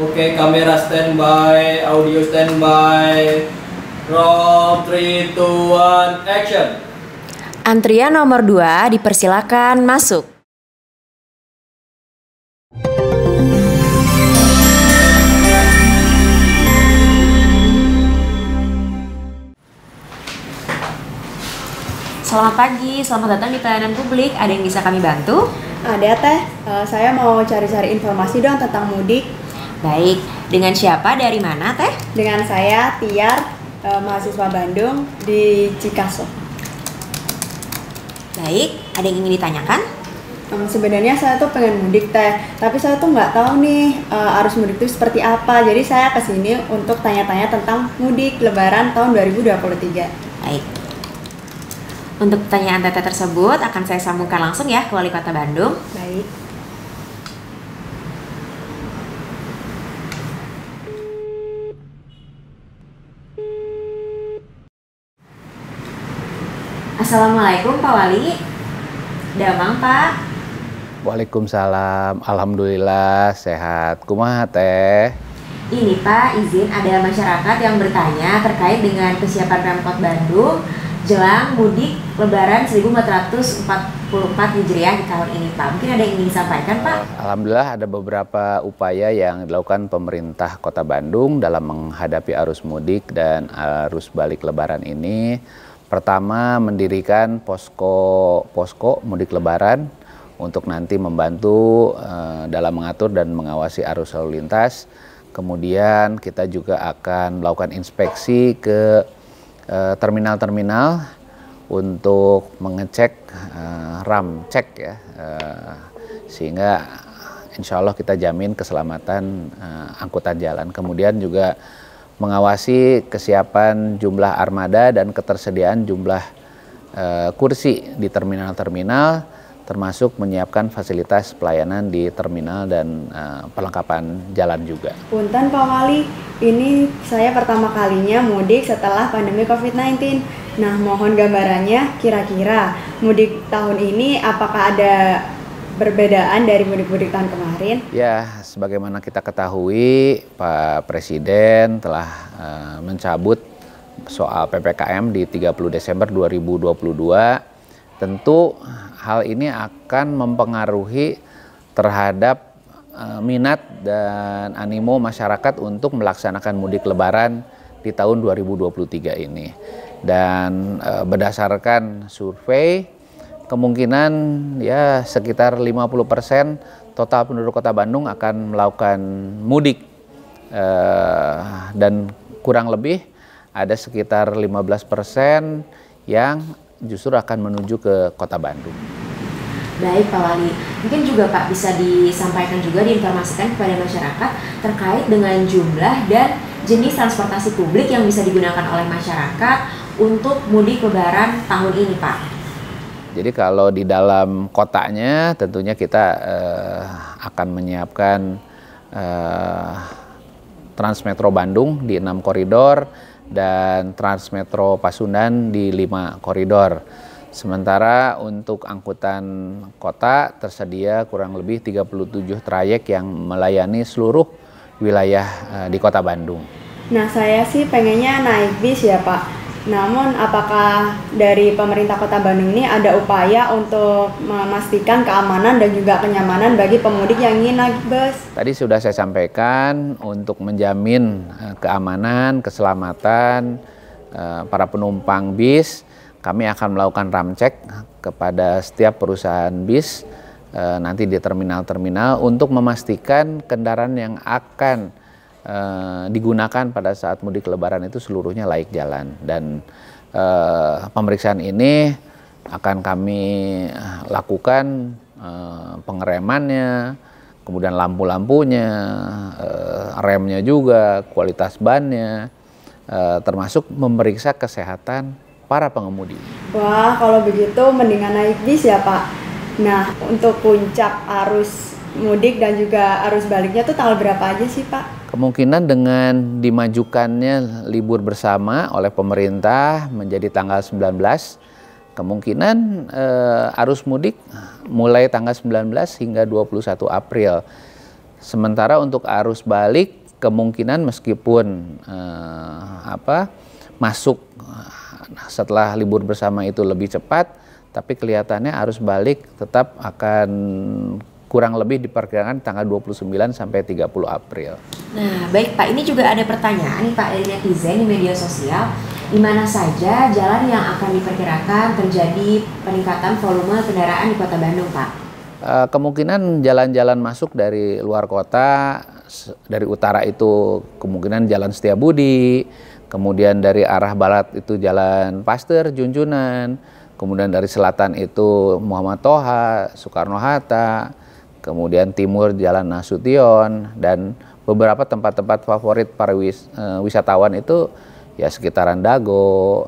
Oke, kamera standby, audio standby. Roll 3, 2, 1, action. Antrian nomor 2 dipersilakan masuk. Selamat pagi, selamat datang di pelayanan publik. Ada yang bisa kami bantu? Ada teh, saya mau cari-cari informasi dong tentang mudik. Baik, dengan siapa, dari mana teh? Dengan saya, Tiar, mahasiswa Bandung di Cikaso. Baik, ada yang ingin ditanyakan? Sebenarnya saya tuh pengen mudik teh, tapi saya tuh nggak tahu nih arus mudik itu seperti apa. Jadi saya kesini untuk tanya-tanya tentang mudik Lebaran tahun 2023. Baik. Untuk pertanyaan Teteh tersebut akan saya sambungkan langsung ya ke Wali Kota Bandung. Baik. Assalamualaikum Pak Wali. Damang Pak. Waalaikumsalam, alhamdulillah sehat. Kumaha teh? Ini Pak, izin ada masyarakat yang bertanya terkait dengan kesiapan Pemkot Bandung jelang mudik Lebaran 1444 Hijriah di tahun ini Pak. Mungkin ada yang ingin disampaikan Pak? Alhamdulillah ada beberapa upaya yang dilakukan pemerintah Kota Bandung dalam menghadapi arus mudik dan arus balik Lebaran ini. Pertama, mendirikan posko mudik Lebaran untuk nanti membantu dalam mengatur dan mengawasi arus lalu lintas. Kemudian kita juga akan melakukan inspeksi ke terminal-terminal untuk mengecek RAM cek ya, sehingga insya Allah kita jamin keselamatan angkutan jalan. Kemudian juga mengawasi kesiapan jumlah armada dan ketersediaan jumlah kursi di terminal-terminal, termasuk menyiapkan fasilitas pelayanan di terminal dan perlengkapan jalan juga. Punten Pak Wali, ini saya pertama kalinya mudik setelah pandemi COVID-19. Nah, mohon gambarannya kira-kira mudik tahun ini apakah ada perbedaan dari mudik-mudik tahun kemarin? Ya, sebagaimana kita ketahui, Pak Presiden telah mencabut soal PPKM di 30 Desember 2022. Tentu hal ini akan mempengaruhi terhadap minat dan animo masyarakat untuk melaksanakan mudik Lebaran di tahun 2023 ini. Dan berdasarkan survei, kemungkinan ya sekitar 50% total penduduk Kota Bandung akan melakukan mudik. Dan kurang lebih ada sekitar 15% yang justru akan menuju ke Kota Bandung. Baik Pak Wali, mungkin juga Pak bisa disampaikan juga, diinformasikan kepada masyarakat terkait dengan jumlah dan jenis transportasi publik yang bisa digunakan oleh masyarakat untuk mudik Lebaran tahun ini Pak. Jadi kalau di dalam kotanya tentunya kita akan menyiapkan Transmetro Bandung di 6 koridor dan Transmetro Pasundan di 5 koridor. Sementara untuk angkutan kota tersedia kurang lebih 37 trayek yang melayani seluruh wilayah di Kota Bandung. Nah, saya sih pengennya naik bis ya Pak. Namun apakah dari pemerintah Kota Bandung ini ada upaya untuk memastikan keamanan dan juga kenyamanan bagi pemudik yang ingin naik bus? Tadi sudah saya sampaikan untuk menjamin keamanan, keselamatan para penumpang bis, kami akan melakukan RAM cek kepada setiap perusahaan bis nanti di terminal-terminal untuk memastikan kendaraan yang akan digunakan pada saat mudik Lebaran itu seluruhnya layak jalan. Dan pemeriksaan ini akan kami lakukan pengeremannya, kemudian lampu-lampunya, remnya juga, kualitas bannya, termasuk memeriksa kesehatan para pengemudi. Wah, kalau begitu mendingan naik bis ya Pak. Nah, untuk puncak arus mudik dan juga arus baliknya tuh tanggal berapa aja sih Pak? Kemungkinan dengan dimajukannya libur bersama oleh pemerintah menjadi tanggal 19, kemungkinan arus mudik mulai tanggal 19 hingga 21 April. Sementara untuk arus balik kemungkinan meskipun masuk setelah libur bersama itu lebih cepat, tapi kelihatannya arus balik tetap akan kurang lebih diperkirakan tanggal 29 sampai 30 April. Nah, baik Pak, ini juga ada pertanyaan nih Pak dari netizen di media sosial. Di mana saja jalan yang akan diperkirakan terjadi peningkatan volume kendaraan di Kota Bandung, Pak? Kemungkinan jalan-jalan masuk dari luar kota, dari utara itu kemungkinan Jalan Setiabudi, kemudian dari arah barat itu Jalan Pasteur, Junjunan, kemudian dari selatan itu Muhammad Toha, Soekarno-Hatta, kemudian timur Jalan Nasution, dan beberapa tempat-tempat favorit para wisatawan itu ya sekitaran Dago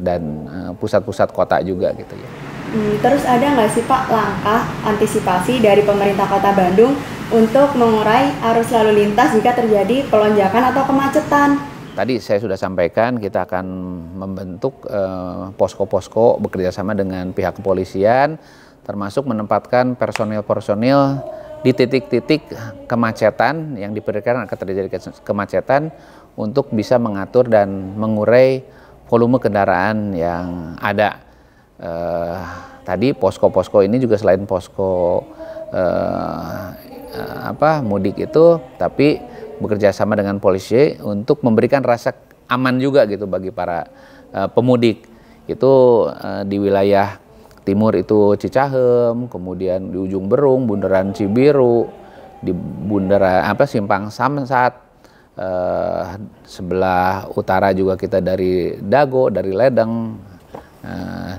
dan pusat-pusat kota juga gitu ya. Terus ada nggak sih Pak langkah antisipasi dari pemerintah Kota Bandung untuk mengurai arus lalu lintas jika terjadi pelonjakan atau kemacetan? Tadi saya sudah sampaikan kita akan membentuk posko-posko bekerjasama dengan pihak kepolisian, termasuk menempatkan personil-personil di titik-titik kemacetan yang diperkirakan akan terjadi kemacetan untuk bisa mengatur dan mengurai volume kendaraan yang ada. Tadi posko-posko ini juga selain posko mudik itu, tapi bekerja sama dengan polisi untuk memberikan rasa aman juga gitu bagi para pemudik. Itu di wilayah timur itu Cicahem, kemudian di ujung Berung, Bundaran Cibiru, di bundaran Simpang Samsat, sebelah utara juga kita dari Dago, dari Ledeng,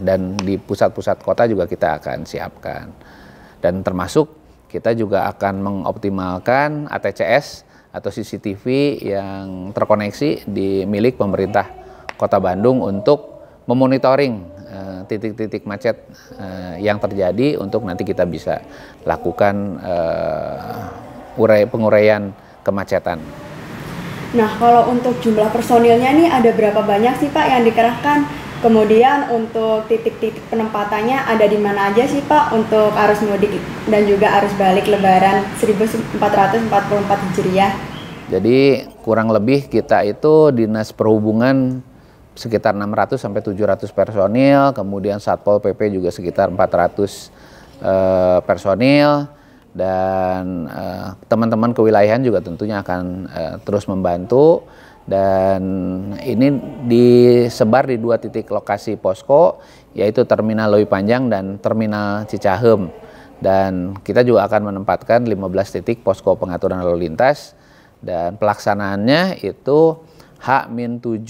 dan di pusat-pusat kota juga kita akan siapkan. Dan termasuk kita juga akan mengoptimalkan ATCS atau CCTV yang terkoneksi di milik pemerintah Kota Bandung untuk memonitoring titik-titik macet yang terjadi untuk nanti kita bisa lakukan penguraian kemacetan. Nah, kalau untuk jumlah personilnya nih ada berapa banyak sih Pak yang dikerahkan? Kemudian untuk titik-titik penempatannya ada di mana aja sih Pak untuk arus mudik dan juga arus balik Lebaran 1444 Hijriah? Jadi kurang lebih kita itu Dinas Perhubungan sekitar 600 sampai 700 personil, kemudian Satpol PP juga sekitar 400 personil, dan teman-teman kewilayahan juga tentunya akan terus membantu. Dan ini disebar di 2 titik lokasi posko, yaitu Terminal Leuwi Panjang dan Terminal Cicahem. Dan kita juga akan menempatkan 15 titik posko pengaturan lalu lintas, dan pelaksanaannya itu H-7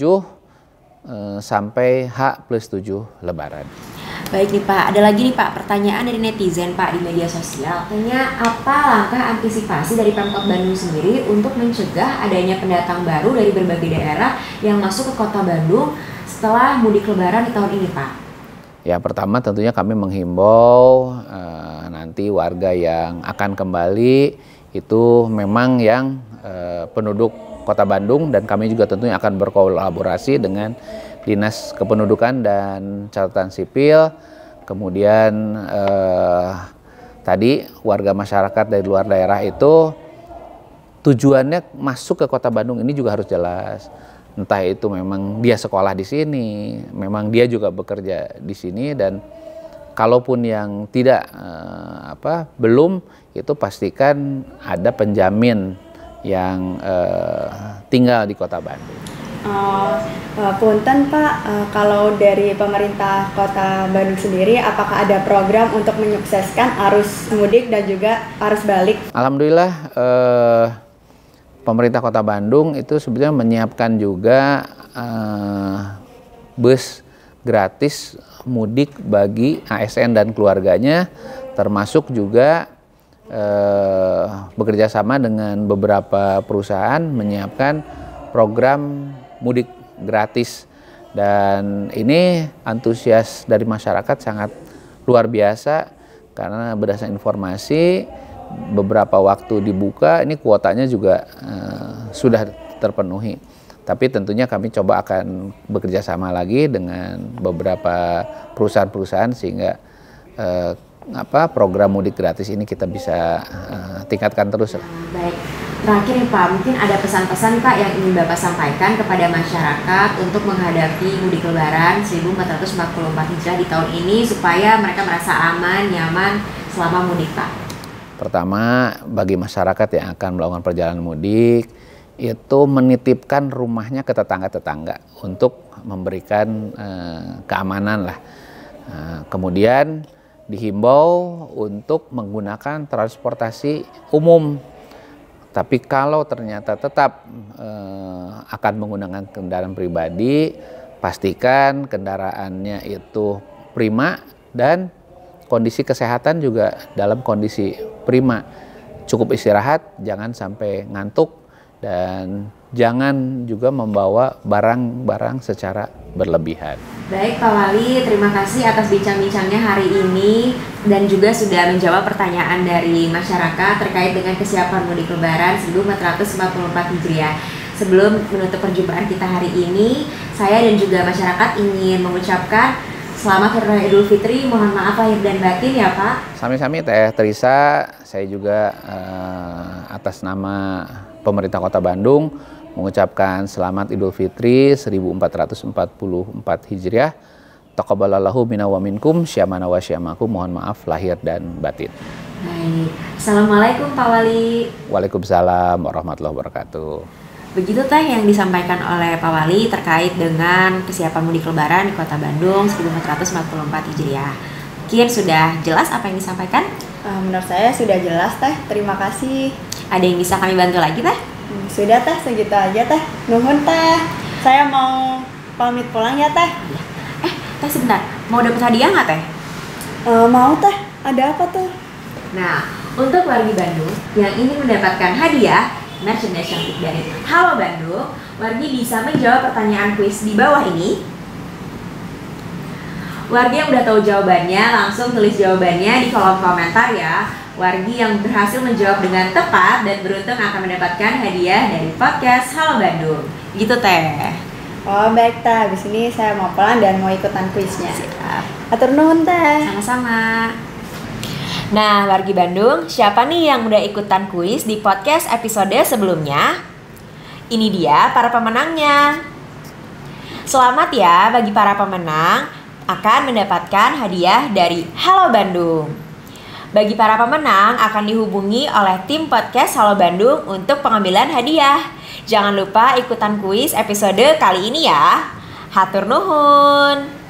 sampai H+7 Lebaran. Baik nih Pak, ada lagi nih Pak pertanyaan dari netizen Pak di media sosial. Tanya apa langkah antisipasi dari Pemkot Bandung sendiri untuk mencegah adanya pendatang baru dari berbagai daerah yang masuk ke Kota Bandung setelah mudik Lebaran di tahun ini Pak? Ya, pertama tentunya kami menghimbau nanti warga yang akan kembali itu memang yang penduduk Kota Bandung, dan kami juga tentunya akan berkolaborasi dengan Dinas Kependudukan dan Catatan Sipil. Kemudian tadi warga masyarakat dari luar daerah itu tujuannya masuk ke Kota Bandung ini juga harus jelas. Entah itu memang dia sekolah di sini, memang dia juga bekerja di sini, dan kalaupun yang tidak belum, itu pastikan ada penjamin yang tinggal di Kota Bandung. Punten Pak, kalau dari pemerintah Kota Bandung sendiri, apakah ada program untuk menyukseskan arus mudik dan juga arus balik? Alhamdulillah pemerintah Kota Bandung itu sebetulnya menyiapkan juga bus gratis mudik bagi ASN dan keluarganya, termasuk juga bekerja sama dengan beberapa perusahaan menyiapkan program mudik gratis, dan ini antusias dari masyarakat sangat luar biasa karena berdasarkan informasi beberapa waktu dibuka ini kuotanya juga sudah terpenuhi. Tapi tentunya kami coba akan bekerja sama lagi dengan beberapa perusahaan-perusahaan sehingga program mudik gratis ini kita bisa tingkatkan terus. Baik, terakhir nih Pak, mungkin ada pesan-pesan Pak yang ingin Bapak sampaikan kepada masyarakat untuk menghadapi mudik lebaran 1444 Hijriah di tahun ini supaya mereka merasa aman, nyaman selama mudik Pak. Pertama, bagi masyarakat yang akan melakukan perjalanan mudik, itu menitipkan rumahnya ke tetangga-tetangga untuk memberikan keamanan lah. Kemudian dihimbau untuk menggunakan transportasi umum. Tapi kalau ternyata tetap akan menggunakan kendaraan pribadi, pastikan kendaraannya itu prima dan kondisi kesehatan juga dalam kondisi prima. Cukup istirahat, jangan sampai ngantuk, dan jangan juga membawa barang-barang secara berlebihan. Baik Pak Wali, terima kasih atas bincang-bincangnya hari ini dan juga sudah menjawab pertanyaan dari masyarakat terkait dengan kesiapan mudik lebaran 1444 Hijriah. Sebelum menutup perjumpaan kita hari ini, saya dan juga masyarakat ingin mengucapkan selamat Hari Raya Idul Fitri, mohon maaf lahir dan batin ya Pak. Sami-sami Teh Teresa, saya juga atas nama pemerintah Kota Bandung mengucapkan selamat Idul Fitri 1444 Hijriah. Taqabbalallahu minna wa minkum, syamana wa syamakum, mohon maaf lahir dan batin. Baik, Assalamualaikum Pak Wali. Waalaikumsalam warahmatullahi wabarakatuh. Begitu Teh yang disampaikan oleh Pak Wali terkait dengan kesiapan mudik lebaran di Kota Bandung 1444 Hijriah. Mungkin sudah jelas apa yang disampaikan? Menurut saya sudah jelas Teh, terima kasih. Ada yang bisa kami bantu lagi Teh? Sudah Teh, segitu aja Teh. Nuhun Teh, saya mau pamit pulang ya Teh. Teh sebentar, mau dapat hadiah nggak Teh? Mau Teh, ada apa tuh? Nah, untuk wargi Bandung yang ingin mendapatkan hadiah merchandise cantik dari Halo Bandung, wargi bisa menjawab pertanyaan kuis di bawah ini. Wargi yang udah tahu jawabannya langsung tulis jawabannya di kolom komentar ya. Wargi yang berhasil menjawab dengan tepat dan beruntung akan mendapatkan hadiah dari podcast Halo Bandung. Gitu Teh. Oh baik Teh, habis ini saya mau pulang dan mau ikutan kuisnya. Siap. Atur nuhun Teh. Sama-sama. Nah, wargi Bandung, siapa nih yang udah ikutan kuis di podcast episode sebelumnya? Ini dia para pemenangnya. Selamat ya bagi para pemenang akan mendapatkan hadiah dari Halo Bandung. Bagi para pemenang akan dihubungi oleh tim podcast Halo Bandung untuk pengambilan hadiah. Jangan lupa ikutan kuis episode kali ini ya. Hatur nuhun.